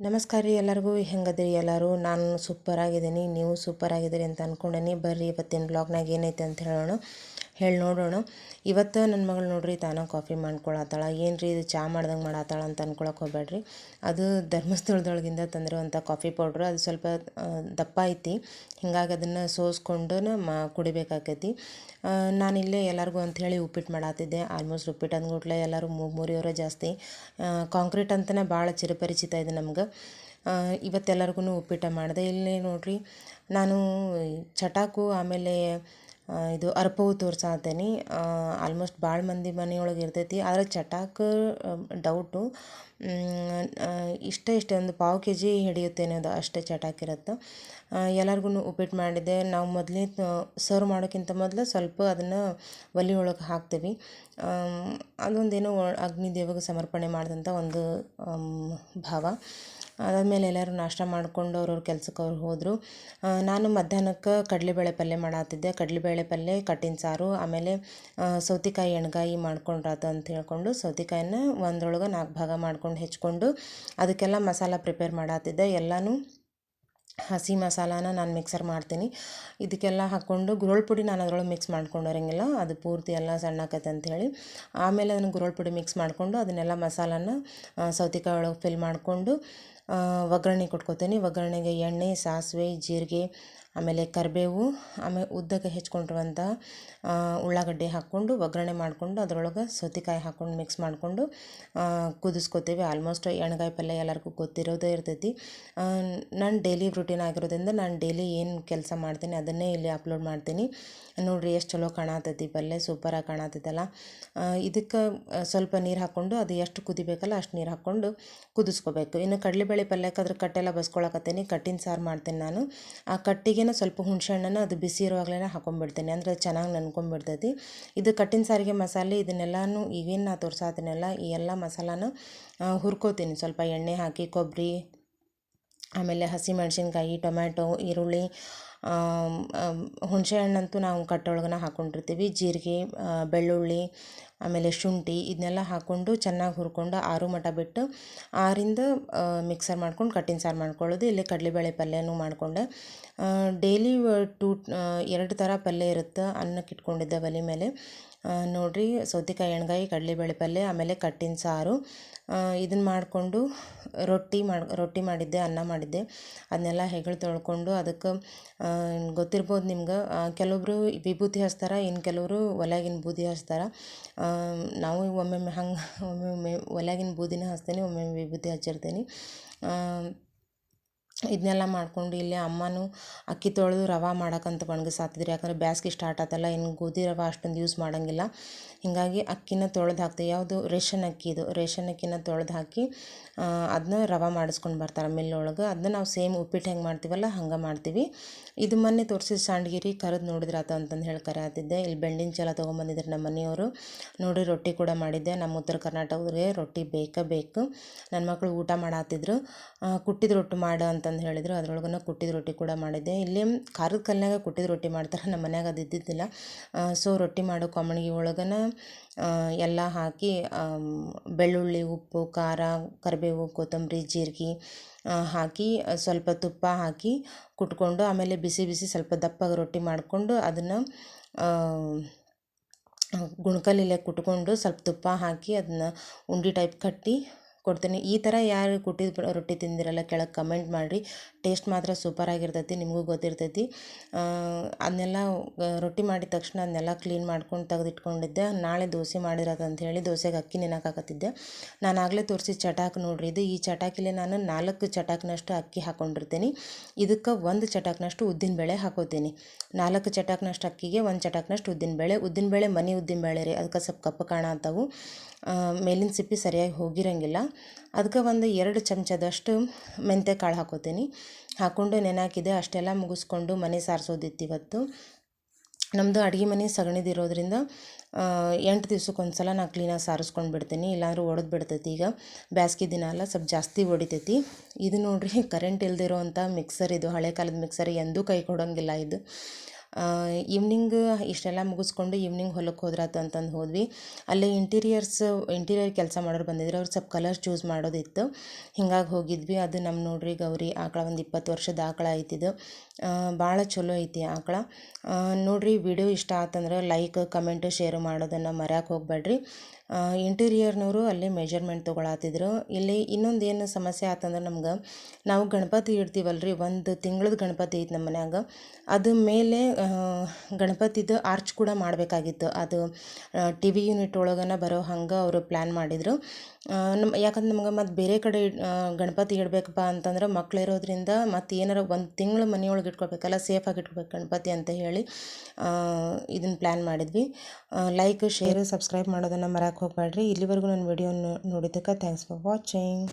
ನಮಸ್ಕಾರ ರೀ ಎಲ್ಲರಿಗೂ. ಹೆಂಗದಿರಿ ಎಲ್ಲರೂ? ನಾನು ಸೂಪರ್ ಆಗಿದ್ದೀನಿ, ನೀವು ಸೂಪರ್ ಆಗಿದ್ದೀರಿ ಅಂತ ಅಂದ್ಕೊಂಡೇನಿ. ಬರ್ರಿ ಇವತ್ತಿನ ಬ್ಲಾಗ್ನಾಗ ಏನೈತೆ ಅಂತ ಹೇಳಿ ನೋಡೋಣ. ಇವತ್ತು ನನ್ನ ಮಗಳು ನೋಡ್ರಿ ತಾನ ಕಾಫಿ ಮಾಡ್ಕೊಳತ್ತಾಳ. ಏನು ರೀ ಇದು ಚಹಾ ಮಾಡ್ದಂಗೆ ಮಾಡತ್ತಾಳ ಅಂತ ಅನ್ಕೊಳಕ್ಕೆ ಹೋಗ್ಬೇಡ್ರಿ. ಅದು ಧರ್ಮಸ್ಥಳದೊಳಗಿಂದ ತಂದಿರುವಂಥ ಕಾಫಿ ಪೌಡ್ರು. ಅದು ಸ್ವಲ್ಪ ದಪ್ಪ ಐತಿ, ಹಿಂಗಾಗಿ ಅದನ್ನು ಸೋಸ್ಕೊಂಡು ಕುಡಿಬೇಕಾಕೈತಿ. ನಾನಿಲ್ಲೇ ಎಲ್ಲರಿಗೂ ಅಂಥೇಳಿ ಉಪ್ಪಿಟ್ಟು ಮಾಡತ್ತಿದ್ದೆ. ಆಲ್ಮೋಸ್ಟ್ ಉಪ್ಪಿಟ್ಟು ಅಂದ್ಬಿಟ್ಲೆ ಎಲ್ಲರೂ ಮೂರಿಯವರೇ ಜಾಸ್ತಿ. ಕಾಂಕ್ರೀಟ್ ಅಂತಲೇ ಭಾಳ ಚಿರಪರಿಚಿತ ಇದೆ ನಮ್ಗೆ. ಇವತ್ತೆಲ್ಲರಿಗೂ ಉಪ್ಪಿಟ್ಟು ಮಾಡಿದೆ. ಇಲ್ಲಿ ನೋಡ್ರಿ, ನಾನು ಚಟಾಕು ಆಮೇಲೆ ಇದು ಅರ್ಪವು ತೋರ್ಸಾತೀನಿ. ಆಲ್ಮೋಸ್ಟ್ ಭಾಳ ಮಂದಿ ಮನೆಯೊಳಗೆ ಇರ್ತೈತಿ. ಆದರೆ ಚಟಾಕು ಡೌಟು, ಇಷ್ಟೇ ಒಂದು ಪಾವು ಕೆ ಜಿ ಹಿಡಿಯುತ್ತೇನೆ, ಅದು ಅಷ್ಟೇ ಚಟಾಕಿರುತ್ತೆ. ಎಲ್ಲರಿಗೂ ಉಪ್ಪಿಟ್ಟು ಮಾಡಿದ್ದೆ. ನಾವು ಮೊದಲೇ ಸರ್ವ್ ಮಾಡೋಕ್ಕಿಂತ ಮೊದಲು ಸ್ವಲ್ಪ ಅದನ್ನು ಒಲೆ ಒಳಗೆ ಹಾಕ್ತೀವಿ. ಅದೊಂದೇನೋ ಅಗ್ನಿದೇವಗೆ ಸಮರ್ಪಣೆ ಮಾಡಿದಂಥ ಒಂದು ಭಾವ. ಅದಾದಮೇಲೆ ಎಲ್ಲರೂ ನಾಷ್ಟ ಮಾಡಿಕೊಂಡು ಅವ್ರವ್ರ ಕೆಲ್ಸಕ್ಕೆ ಅವ್ರು ಹೋದರು. ನಾನು ಮಧ್ಯಾಹ್ನಕ್ಕೆ ಕಡಲೆಬೇಳೆ ಪಲ್ಯ ಮಾಡತ್ತಿದ್ದೆ. ಕಡಲೆಬೇಳೆ ಪಲ್ಯ, ಕಟ್ಟಿನ ಸಾರು, ಆಮೇಲೆ ಸೌತೆಕಾಯಿ ಎಣ್ಗಾಯಿ ಮಾಡ್ಕೊಂಡ್ರಾತು ಅಂತ ಹೇಳ್ಕೊಂಡು ಸೌತೆಕಾಯಿನ ಒಂದ್ರೊಳಗೆ 4 ಭಾಗ ಮಾಡ್ಕೊಂಡು ಹೆಚ್ಕೊಂಡು ಅದಕ್ಕೆಲ್ಲ ಮಸಾಲ ಪ್ರಿಪೇರ್ ಮಾಡತ್ತಿದ್ದೆ. ಎಲ್ಲನೂ ಹಸಿ ಮಸಾಲಾನ ನಾನು ಮಿಕ್ಸರ್ ಮಾಡ್ತೀನಿ. ಇದಕ್ಕೆಲ್ಲ ಹಾಕ್ಕೊಂಡು ಗುರೋಳ್ ಪುಡಿ ನಾನು ಅದರೊಳಗೆ ಮಿಕ್ಸ್ ಮಾಡ್ಕೊಂಡಿರಂಗಿಲ್ಲ, ಅದು ಪೂರ್ತಿ ಎಲ್ಲ ಸಣ್ಣಾಕೈತೆ ಅಂಥೇಳಿ. ಆಮೇಲೆ ಅದನ್ನು ಗುರೋಳ್ ಪುಡಿ ಮಿಕ್ಸ್ ಮಾಡಿಕೊಂಡು ಅದನ್ನೆಲ್ಲ ಮಸಾಲಾನ ಸೌತೆಕಾಯಿ ಒಳಗೆ ಫಿಲ್ ಮಾಡಿಕೊಂಡು ಒಗ್ಗರಣೆ ಕೊಟ್ಕೋತೀನಿ. ಒಗ್ಗರಣೆಗೆ ಎಣ್ಣೆ, ಸಾಸಿವೆ, ಜೀರಿಗೆ, ಆಮೇಲೆ ಕರಿಬೇವು, ಆಮೇಲೆ ಉದ್ದಕ್ಕೆ ಹೆಚ್ಕೊಂಡಿರುವಂಥ ಉಳ್ಳಾಗಡ್ಡೆ ಹಾಕ್ಕೊಂಡು ಒಗ್ಗರಣೆ ಮಾಡಿಕೊಂಡು ಅದರೊಳಗೆ ಸೌತೆಕಾಯಿ ಹಾಕ್ಕೊಂಡು ಮಿಕ್ಸ್ ಮಾಡಿಕೊಂಡು ಕುದಿಸ್ಕೋತೀವಿ. ಆಲ್ಮೋಸ್ಟ್ ಎಣ್ಗಾಯಿ ಪಲ್ಯ ಎಲ್ಲರಿಗೂ ಗೊತ್ತಿರೋದೇ ಇರ್ತೈತಿ. ನಾನು ಡೈಲಿ ರೂಟೀನ್ ಆಗಿರೋದ್ರಿಂದ ನಾನು ಡೈಲಿ ಏನು ಕೆಲಸ ಮಾಡ್ತೀನಿ ಅದನ್ನೇ ಇಲ್ಲಿ ಅಪ್ಲೋಡ್ ಮಾಡ್ತೀನಿ. ನೋಡಿರಿ ಎಷ್ಟು ಚಲೋ ಕಾಣತೈತಿ ಪಲ್ಯ, ಸೂಪರಾಗಿ ಕಾಣತೈತಲ್ಲ. ಇದಕ್ಕೆ ಸ್ವಲ್ಪ ನೀರು ಹಾಕ್ಕೊಂಡು ಅದು ಎಷ್ಟು ಕುದಿಬೇಕಲ್ಲ ಅಷ್ಟು ನೀರು ಹಾಕ್ಕೊಂಡು ಕುದಿಸ್ಕೋಬೇಕು. ಇನ್ನು ಕಡಲೆಬೇಳೆ ಪಲ್ಯಕ್ಕೆ ಅದ್ರ ಕಟ್ಟೆಲ್ಲ ಬಸ್ಕೊಳಕತ್ತೀನಿ. ಕಟ್ಟಿನ ಸಾರು ಮಾಡ್ತೀನಿ ನಾನು. ಆ ಕಟ್ಟಿಗೆ ಸ್ವಲ್ಪ ಹುಣಸೆ ಹಣ್ಣನ್ನು ಅದು ಬಿಸಿ ಇರುವಾಗಲೇ ಹಾಕೊಂಡ್ಬಿಡ್ತೀನಿ, ಅಂದರೆ ಚೆನ್ನಾಗಿ ನೆನ್ಕೊಂಡ್ಬಿಡ್ತೈತಿ. ಇದು ಕಟ್ಟಿನ ಸಾರಿಗೆ ಮಸಾಲೆ, ಇದನ್ನೆಲ್ಲನೂ ಇವೇನು ನಾ ತೋರ್ಸಾತೀನಲ್ಲ ಈ ಎಲ್ಲ ಮಸಾಲಾನ ಹುರ್ಕೋತೀನಿ. ಸ್ವಲ್ಪ ಎಣ್ಣೆ ಹಾಕಿ, ಕೊಬ್ಬರಿ, ಆಮೇಲೆ ಹಸಿಮೆಣ್ಸಿನ್ಕಾಯಿ, ಟೊಮ್ಯಾಟೊ, ಈರುಳ್ಳಿ, ಹುಣಸೆ ಹಣ್ಣಂತೂ ನಾವು ಕಟ್ಟೊಳಗನ ಹಾಕ್ಕೊಂಡಿರ್ತೀವಿ, ಜೀರಿಗೆ, ಬೆಳ್ಳುಳ್ಳಿ, ಆಮೇಲೆ ಶುಂಠಿ, ಇದನ್ನೆಲ್ಲ ಹಾಕ್ಕೊಂಡು ಚೆನ್ನಾಗಿ ಹುರ್ಕೊಂಡು ಆರು ಮಟ ಬಿಟ್ಟು ಆರಿಂದ ಮಿಕ್ಸರ್ ಮಾಡ್ಕೊಂಡು ಕಟ್ಟಿನ ಸಾರು ಮಾಡ್ಕೊಳ್ಳೋದು. ಇಲ್ಲಿ ಕಡಲೆಬೇಳೆ ಪಲ್ಯನೂ ಮಾಡಿಕೊಂಡೆ. ಡೈಲಿ 2 ಥರ ಪಲ್ಯ ಇರುತ್ತೆ. ಅನ್ನಕ್ಕೆ ಇಟ್ಕೊಂಡಿದ್ದೆ ಒಲೆ ಮೇಲೆ. ನೋಡಿರಿ, ಸೌತೆಕಾಯಿ ಎಣ್ಗಾಯಿ, ಕಡಲೆಬೇಳೆ ಪಲ್ಯ, ಆಮೇಲೆ ಕಟ್ಟಿನ ಸಾರು. ಇದನ್ನು ಮಾಡಿಕೊಂಡು ರೊಟ್ಟಿ ಮಾಡಿದ್ದೆ, ಅನ್ನ ಮಾಡಿದ್ದೆ. ಅದನ್ನೆಲ್ಲ ಹೆಗಲು ತೊಳ್ಕೊಂಡು ಅದಕ್ಕೆ ಗೊತ್ತಿರ್ಬೋದು ನಿಮ್ಗೆ, ಕೆಲವೊಬ್ಬರು ವಿಭೂತಿ ಹಚ್ತಾರೆ, ಇನ್ನು ಕೆಲವರು ಒಲೆಯಾಗಿನ ಬೂದಿ ಹಚ್ತಾರೆ. ನಾವು ಒಮ್ಮೊಮ್ಮೆ ಒಲೆಯಾಗಿನ ಬೂದಿನ ಹಚ್ತೀನಿ, ಒಮ್ಮೊಮ್ಮೆ ವಿಭೂತಿ ಹಚ್ಚಿರ್ತೀನಿ. ಇದನ್ನೆಲ್ಲ ಮಾಡಿಕೊಂಡು ಇಲ್ಲೇ ಅಮ್ಮನೂ ಅಕ್ಕಿ ತೊಳೆದು ರವೆ ಮಾಡೋಕ್ಕಂತ ಒಣಗಿಸಾತಿದ್ರು. ಯಾಕಂದರೆ ಬೇಸ್ಗೆ ಸ್ಟಾರ್ಟ್ ಆತಲ್ಲ, ಇನ್ನು ಗೋಧಿ ರವೆ ಅಷ್ಟೊಂದು ಯೂಸ್ ಮಾಡೋಂಗಿಲ್ಲ. ಹೀಗಾಗಿ ಅಕ್ಕಿನ ತೊಳೆದು ಹಾಕ್ತೀವಿ. ಯಾವುದು ರೇಷನ್ ಅಕ್ಕಿನ ತೊಳೆದು ಹಾಕಿ ಅದನ್ನ ರವೆ ಮಾಡಿಸ್ಕೊಂಡು ಬರ್ತಾರೆ ಮಿಲ್ಲೊಳಗೆ. ಅದನ್ನ ನಾವು ಸೇಮ್ ಉಪ್ಪಿಟ್ಟು ಹೆಂಗೆ ಮಾಡ್ತೀವಲ್ಲ ಹಂಗೆ ಮಾಡ್ತೀವಿ. ಇದು ಮೊನ್ನೆ ತೋರಿಸಿದ ಸಂಡ್ಗಿರಿ ಕರೆದು ನೋಡಿದ್ರಾತ ಅಂತಂದು ಹೇಳಿ ಕರೆಯತ್ತಿದ್ದೆ. ಇಲ್ಲಿ ಬೆಂಡಿನ ಚೀಲ ತೊಗೊಂಬಂದಿದ್ರು ನಮ್ಮ ಮನೆಯವರು. ನೋಡಿ, ರೊಟ್ಟಿ ಕೂಡ ಮಾಡಿದ್ದೆ. ನಮ್ಮ ಉತ್ತರ ಕರ್ನಾಟಕದವ್ರಿಗೆ ರೊಟ್ಟಿ ಬೇಕು. ನನ್ನ ಮಕ್ಕಳು ಊಟ ಮಾಡತ್ತಿದ್ರು. ಕುಟ್ಟಿದ ರೊಟ್ಟಿ ಮಾಡು ಅಂತಂದು ಹೇಳಿದರು. ಅದ್ರೊಳಗನ ಕುಟ್ಟಿದ ರೊಟ್ಟಿ ಕೂಡ ಮಾಡಿದ್ದೆ. ಇಲ್ಲಿ ಖಾರದ ಕಲ್ನಾಗ ಕುಟ್ಟಿದ ರೊಟ್ಟಿ ಮಾಡ್ತಾರೆ, ನಮ್ಮ ಮನ್ಯಾಗ ಅದು ಇದ್ದಿದ್ದಿಲ್ಲ. ಸೊ ರೊಟ್ಟಿ ಮಾಡೋ ಕಾಮಣಿಗೆ ಒಳಗನ ಎಲ್ಲ ಹಾಕಿ ಬೆಳ್ಳುಳ್ಳಿ, ಉಪ್ಪು, ಖಾರ, ಕರಿಬೇವು, ಕೊತ್ತಂಬರಿ, ಜೀರಿಗೆ ಹಾಕಿ ಸ್ವಲ್ಪ ತುಪ್ಪ ಹಾಕಿ ಕುಟ್ಕೊಂಡು, ಆಮೇಲೆ ಬಿಸಿ ಸ್ವಲ್ಪ ದಪ್ಪಾಗಿ ರೊಟ್ಟಿ ಮಾಡಿಕೊಂಡು ಅದನ್ನು ಗುಣ್ಕಲ್ಲಿಲೆ ಕುಟ್ಕೊಂಡು ಸ್ವಲ್ಪ ತುಪ್ಪ ಹಾಕಿ ಅದನ್ನ ಉಂಡೆ ಟೈಪ್ ಕಟ್ಟಿ ಕೊಡ್ತೀನಿ. ಈ ಥರ ಯಾರು ಕುಟ್ಟಿದ ರೊಟ್ಟಿ ತಿಂದಿರಲ್ಲ ಕೆಳಗೆ ಕಮೆಂಟ್ ಮಾಡಿರಿ. ಟೇಸ್ಟ್ ಮಾತ್ರ ಸೂಪರಾಗಿರ್ತೈತಿ, ನಿಮಗೂ ಗೊತ್ತಿರ್ತೈತಿ. ಅದನ್ನೆಲ್ಲ ರೊಟ್ಟಿ ಮಾಡಿದ ತಕ್ಷಣ ಅದನ್ನೆಲ್ಲ ಕ್ಲೀನ್ ಮಾಡ್ಕೊಂಡು ತೆಗೆದಿಟ್ಕೊಂಡಿದ್ದೆ. ನಾಳೆ ದೋಸೆ ಮಾಡಿರೋದಂತ ಹೇಳಿ ದೋಸೆಗೆ ಅಕ್ಕಿ ನೆನಕಾಕತ್ತಿದ್ದೆ. ನಾನು ಆಗಲೇ ತೋರಿಸಿದ ಚಟಾಕ್ ನೋಡ್ರಿ ಇದು. ಈ ಚಟಾಕಿಲೆ ನಾನು 4 ಚಟಾಕ್ನಷ್ಟು ಅಕ್ಕಿ ಹಾಕ್ಕೊಂಡಿರ್ತೀನಿ. ಇದಕ್ಕೆ 1 ಚಟಾಕ್ನಷ್ಟು ಉದ್ದಿನಬೇಳೆ ಹಾಕೋತೀನಿ. 4 ಚಟಾಕ್ನಷ್ಟು ಅಕ್ಕಿಗೆ 1 ಚಟಾಕ್ನಷ್ಟು ಉದ್ದಿನಬೇಳೆ ಮನೆ ಉದ್ದಿನಬೇಳೆ ರೀ, ಅದಕ್ಕೆ ಸ್ವಲ್ಪ ಕಪ್ಪು ಕಾಣತ್ತವು. ಮೇಲಿನ ಸಿಪ್ಪಿ ಸರಿಯಾಗಿ ಹೋಗಿರಂಗಿಲ್ಲ. ಅದಕ್ಕೆ 2 ಚಮಚದಷ್ಟು ಮೆಂತ್ಯ ಕಾಳು ಹಾಕೋತೀನಿ. ಹಾಕ್ಕೊಂಡು ನೆನಾಕಿದೆ. ಅಷ್ಟೆಲ್ಲ ಮುಗಿಸ್ಕೊಂಡು ಮನೆ ಸಾರಿಸೋದಿತ್ತು ಇವತ್ತು. ನಮ್ಮದು ಅಡುಗೆ ಮನೆ ಸಗಣಿದಿರೋದ್ರಿಂದ 8 ದಿವ್ಸಕ್ಕೊಂದು ಸಲ ನಾನು ಕ್ಲೀನಾಗಿ ಸಾರಿಸ್ಕೊಂಡು ಬಿಡ್ತೀನಿ, ಇಲ್ಲಾಂದ್ರೆ ಒಡೆದು ಬಿಡ್ತೈತಿ. ಈಗ ಬೇಸಿಗೆ ದಿನ ಅಲ್ಲ, ಸ್ವಲ್ಪ ಜಾಸ್ತಿ ಹೊಡಿತೈತಿ. ಇದು ನೋಡ್ರಿ, ಕರೆಂಟ್ ಇಲ್ದಿರೋ ಅಂಥ ಮಿಕ್ಸರ್ ಇದು. ಹಳೆ ಕಾಲದ ಮಿಕ್ಸರ್, ಎಂದೂ ಕೈ ಕೊಡೋಂಗಿಲ್ಲ ಇದು. ಈವ್ನಿಂಗ್ ಇಷ್ಟೆಲ್ಲ ಮುಗಿಸ್ಕೊಂಡು ಈವ್ನಿಂಗ್ ಹೊಲಕ್ಕೆ ಹೋದ್ರಾತು ಅಂತಂದು ಹೋದ್ವಿ. ಅಲ್ಲಿ ಇಂಟೀರಿಯರ್ ಕೆಲಸ ಮಾಡೋರು ಬಂದಿದ್ರು. ಅವ್ರು ಸ್ವಲ್ಪ ಕಲರ್ ಚೂಸ್ ಮಾಡೋದಿತ್ತು, ಹಿಂಗಾಗಿ ಹೋಗಿದ್ವಿ. ಅದು ನಮ್ಮ ನೋಡ್ರಿ ಗೌರಿ ಆಕಳ, ಒಂದು 20 ವರ್ಷದ ಆಕಳ ಐತಿದು. ಭಾಳ ಚಲೋ ಐತಿ ಆಕಳ. ನೋಡಿರಿ, ವಿಡಿಯೋ ಇಷ್ಟ ಆತಂದ್ರೆ ಲೈಕ್, ಕಮೆಂಟು, ಶೇರು ಮಾಡೋದನ್ನು ಮರ್ಯಾಕೆ ಹೋಗ್ಬೇಡ್ರಿ. ಇಂಟೀರಿಯರ್ನವರು ಅಲ್ಲಿ ಮೆಜರ್ಮೆಂಟ್ ತೊಗೊಳತ್ತಿದ್ರು. ಇಲ್ಲಿ ಇನ್ನೊಂದು ಏನು ಸಮಸ್ಯೆ ಆತಂದ್ರೆ ನಮ್ಗೆ, ನಾವು ಗಣಪತಿ ಇಡ್ತೀವಲ್ರಿ, ಒಂದು ತಿಂಗಳದ ಗಣಪತಿ ಐತೆ ನಮ್ಮ ಮನ್ಯಾಗ. ಅದು ಮೇಲೆ ಗಣಪತಿದು ಆರ್ಚ್ ಕೂಡ ಮಾಡಬೇಕಾಗಿತ್ತು. ಅದು TV ಯೂನಿಟ್ ಒಳಗನ ಬರೋ ಹಂಗೆ ಅವರು ಪ್ಲ್ಯಾನ್ ಮಾಡಿದರು. ಯಾಕಂದ್ರೆ ನಮ್ಗೆ ಮತ್ತು ಬೇರೆ ಕಡೆ ಗಣಪತಿ ಇಡಬೇಕಪ್ಪ ಅಂತಂದ್ರೆ ಮಕ್ಳಿರೋದ್ರಿಂದ ಮತ್ತು ಏನಾರ ಒಂದು ತಿಂಗಳು ಮನೆಯೊಳಗೆ ಇಟ್ಕೊಳ್ಬೇಕಲ್ಲ, ಸೇಫಾಗಿ ಇಟ್ಕೊಬೇಕು ಗಣಪತಿ ಅಂತ ಹೇಳಿ ಇದನ್ನು ಪ್ಲ್ಯಾನ್ ಮಾಡಿದ್ವಿ. ಲೈಕ್, ಶೇರ್, ಸಬ್ಸ್ಕ್ರೈಬ್ ಮಾಡೋದನ್ನು ಮರೆಯೋಕೆ ಹೋಗಬೇಡ್ರಿ. ಇಲ್ಲಿವರೆಗೂ ನನ್ನ ವಿಡಿಯೋ ನೋಡಿದ್ದಕ್ಕೆ ಥ್ಯಾಂಕ್ಸ್ ಫಾರ್ ವಾಚಿಂಗ್.